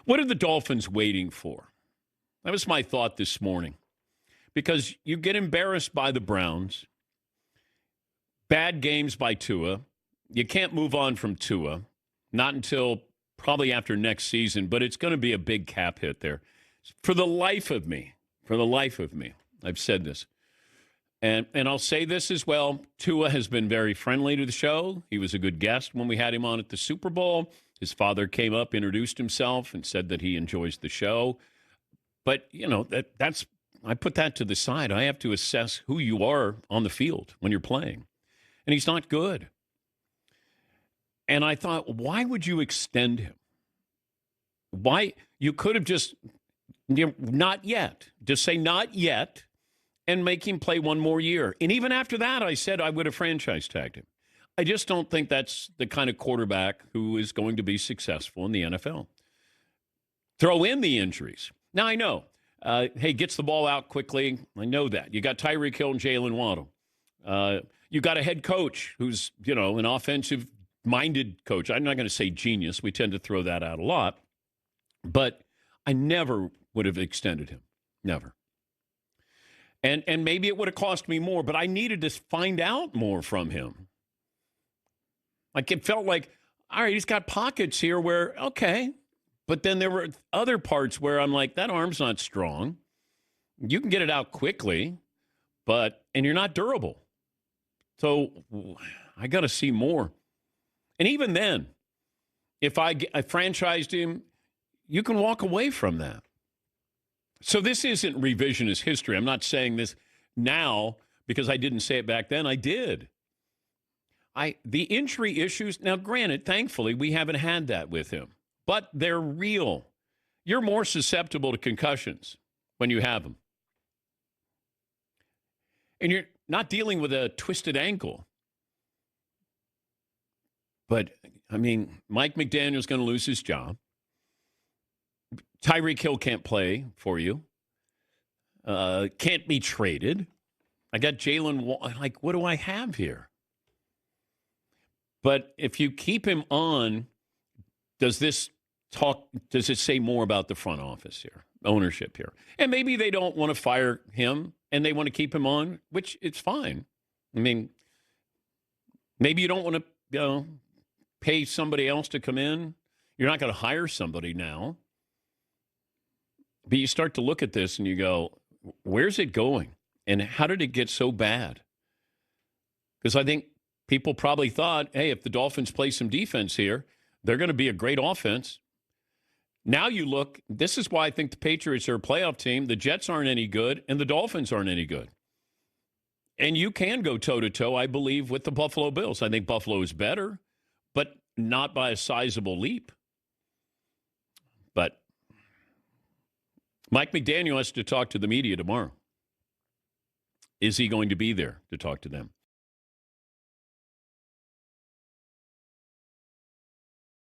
What are the Dolphins waiting for? That was my thought this morning. Because you get embarrassed by the Browns, bad games by Tua. You can't move on from Tua, not until probably after next season, but it's going to be a big cap hit there. For the life of me, I've said this. And I'll say this as well. Tua has been very friendly to the show. He was a good guest when we had him on at the Super Bowl. His father came up, introduced himself, and said that he enjoys the show. But, that's I put that to the side. I have to assess who you are on the field when you're playing. And he's not good. And I thought, why would you extend him? Why? You could have just, not yet. Just say not yet and make him play one more year. And even after that, I said I would have franchise tagged him. I just don't think that's the kind of quarterback who is going to be successful in the NFL. Throw in the injuries. Now, I know. Hey, gets the ball out quickly. I know that. You got Tyreek Hill and Jalen Waddle. You got a head coach who's, an offensive-minded coach. I'm not going to say genius. We tend to throw that out a lot. But I never would have extended him. Never. And maybe it would have cost me more, but I needed to find out more from him. Like, it felt like, all right, he's got pockets here where, okay. But then there were other parts where I'm like, that arm's not strong. You can get it out quickly, and you're not durable. So I got to see more. And even then, if I franchised him, you can walk away from that. So this isn't revisionist history. I'm not saying this now because I didn't say it back then. I did. The injury issues, now granted, thankfully, we haven't had that with him. But they're real. You're more susceptible to concussions when you have them. And you're not dealing with a twisted ankle. But, Mike McDaniel's going to lose his job. Tyreek Hill can't play for you. Can't be traded. I got Jalen. What do I have here? But if you keep him on, does it say more about the front office here, ownership here? And maybe they don't want to fire him and they want to keep him on, which it's fine. Maybe you don't want to pay somebody else to come in. You're not going to hire somebody now. But you start to look at this and you go, where's it going? And how did it get so bad? Because I think people probably thought, hey, if the Dolphins play some defense here, they're going to be a great offense. Now you look, this is why I think the Patriots are a playoff team. The Jets aren't any good, and the Dolphins aren't any good. And you can go toe-to-toe, I believe, with the Buffalo Bills. I think Buffalo is better, but not by a sizable leap. But Mike McDaniel has to talk to the media tomorrow. Is he going to be there to talk to them?